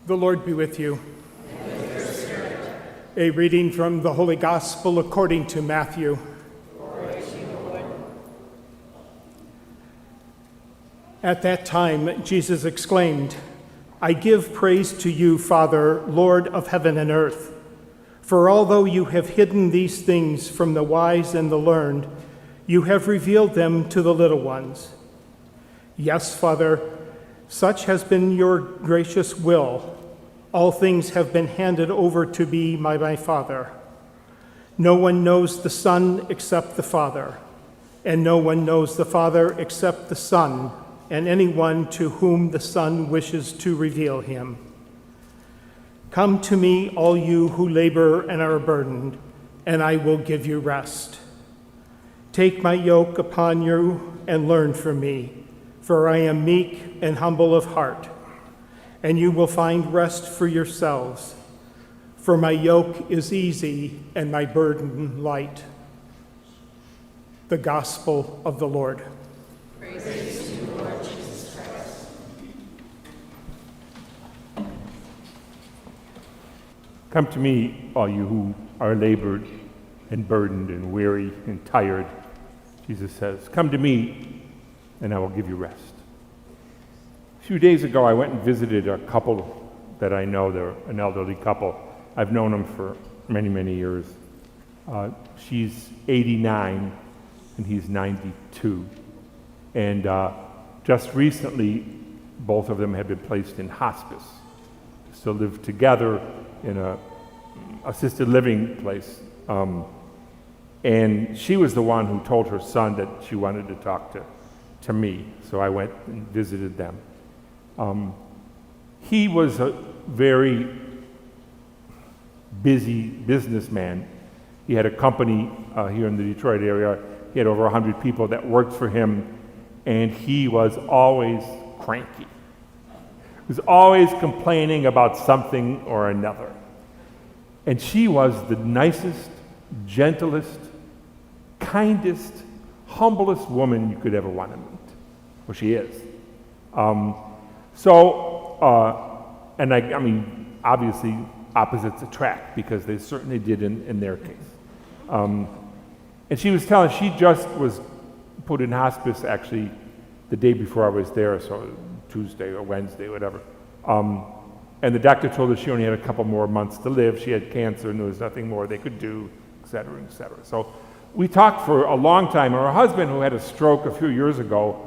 The Lord be with you. And with your spirit. A reading from the Holy Gospel according to Matthew. Glory to you, Lord. At that time, Jesus exclaimed, "I give praise to you, Father, Lord of heaven and earth. For although you have hidden these things from the wise and the learned, you have revealed them to the little ones. Yes, Father, such has been your gracious will. All things have been handed over to me by my Father. No one knows the Son except the Father, and no one knows the Father except the Son, and anyone to whom the Son wishes to reveal him. Come to me, all you who labor and are burdened, and I will give you rest. Take my yoke upon you and learn from me, for I am meek and humble of heart, and you will find rest for yourselves. For my yoke is easy and my burden light." The Gospel of the Lord. Praise to you, Lord Jesus Christ. Come to me, all you who are labored and burdened and weary and tired, Jesus says. Come to me, and I will give you rest. A few days ago, I went and visited a couple that I know. They're an elderly couple. I've known them for many, many years. She's 89, and he's 92. And just recently, both of them had been placed in hospice. They still live together in a assisted living place. And she was the one who told her son that she wanted to talk to me. So I went and visited them. He was a very busy businessman. He had a company here in the Detroit area. He had over 100 people that worked for him, and he was always cranky. He was always complaining about something or another. And she was the nicest, gentlest, kindest, humblest woman you could ever want to meet. Well, she is. And I mean, obviously, opposites attract, because they certainly did in their case. And she was telling, she just was put in hospice actually the day before I was there, so Tuesday or Wednesday, whatever. And the doctor told her she only had a couple more months to live. She had cancer and there was nothing more they could do, et cetera, et cetera. So we talked for a long time. Her husband, who had a stroke a few years ago,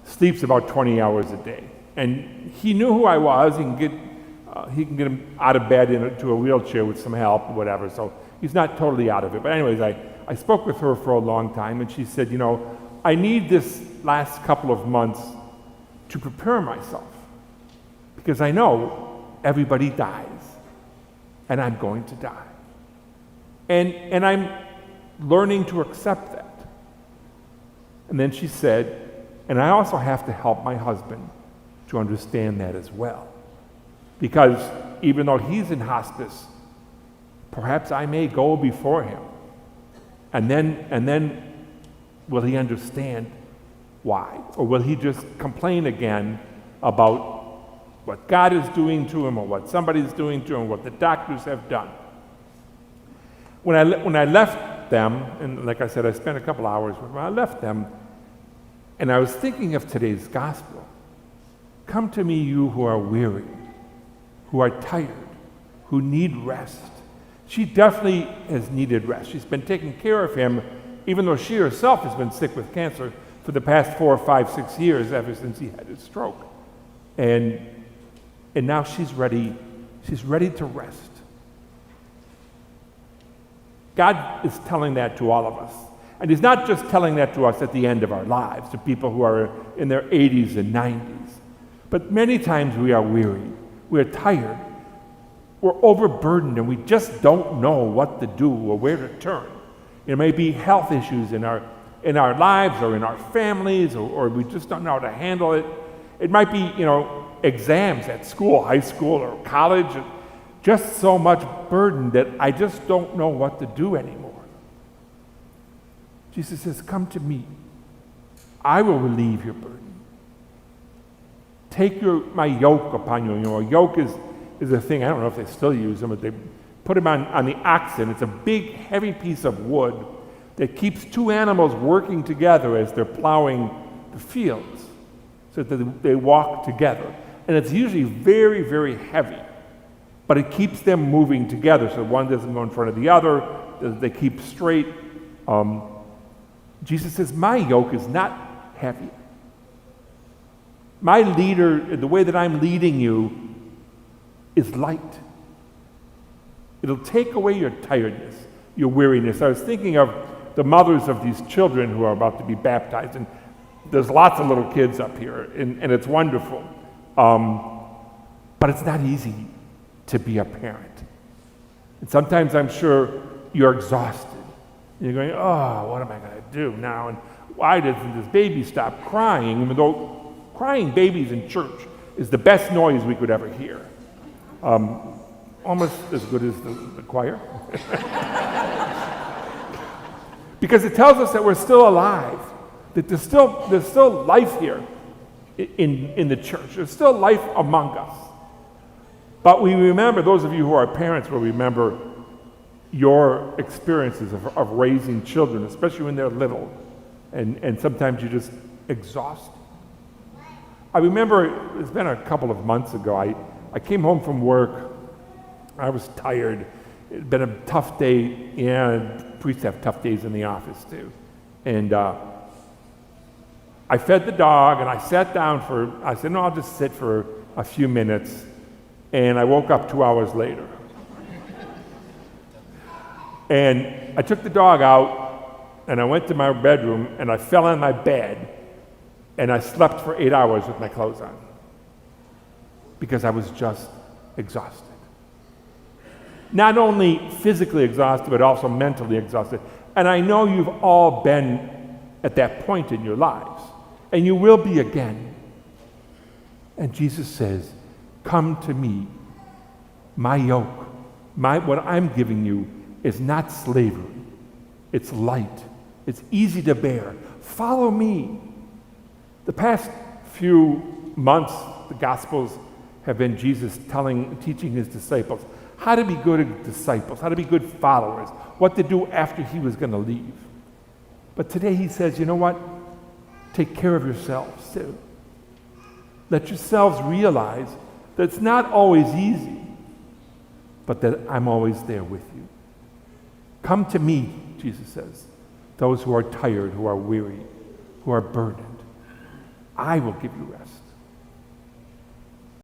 sleeps about 20 hours a day. And he knew who I was. He can get him out of bed into a wheelchair with some help or whatever. So he's not totally out of it. But anyways, I spoke with her for a long time, and she said, I need this last couple of months to prepare myself, because I know everybody dies, and I'm going to die. And I'm learning to accept that. And then she said, and I also have to help my husband to understand that as well. Because even though he's in hospice, perhaps I may go before him. And then will he understand why? Or will he just complain again about what God is doing to him, or what somebody's doing to him, what the doctors have done? When I left them, and like I said, I spent a couple hours with them, I left them, and I was thinking of today's gospel. Come to me, you who are weary, who are tired, who need rest. She definitely has needed rest. She's been taking care of him, even though she herself has been sick with cancer for the past 4, 5, 6 years, ever since he had his stroke. And now she's ready to rest. God is telling that to all of us. And he's not just telling that to us at the end of our lives, to people who are in their 80s and 90s. But many times we are weary, we're tired, we're overburdened, and we just don't know what to do or where to turn. It may be health issues in our lives or in our families, or we just don't know how to handle it. It might be, exams at school, high school or college, just so much burden that I just don't know what to do anymore. Jesus says, come to me. I will relieve your burden. take my yoke upon you. You know, a yoke is a thing, I don't know if they still use them, but they put them on the oxen. It's a big, heavy piece of wood that keeps two animals working together as they're plowing the fields, so that they walk together. And it's usually very, very heavy, but it keeps them moving together, so one doesn't go in front of the other, they keep straight. Jesus says, my yoke is not heavy. My leader, the way that I'm leading you, is light. It'll take away your tiredness, your weariness. I was thinking of the mothers of these children who are about to be baptized, and there's lots of little kids up here, and it's wonderful. But it's not easy to be a parent. And sometimes I'm sure you're exhausted. You're going, oh, what am I going to do now? And why doesn't this baby stop crying? Even though crying babies in church is the best noise we could ever hear. Almost as good as the choir. Because it tells us that we're still alive, that there's still life here in the church. There's still life among us. But we remember, those of you who are parents will remember your experiences of raising children, especially when they're little, and sometimes you're just exhausted. I remember, it's been a couple of months ago, I came home from work. I was tired. It had been a tough day, and priests have tough days in the office too. And I fed the dog, and I sat down I said, no, I'll just sit for a few minutes. And I woke up 2 hours later. And I took the dog out, and I went to my bedroom, and I fell on my bed, and I slept for 8 hours with my clothes on because I was just exhausted. Not only physically exhausted, but also mentally exhausted. And I know you've all been at that point in your lives, and you will be again. And Jesus says, come to me. My yoke, what I'm giving you is not slavery. It's light. It's easy to bear. Follow me. The past few months, the Gospels have been Jesus teaching his disciples how to be good disciples, how to be good followers, what to do after he was going to leave. But today he says, you know what? Take care of yourselves too. Let yourselves realize that it's not always easy, but that I'm always there with you. Come to me, Jesus says, those who are tired, who are weary, who are burdened. I will give you rest.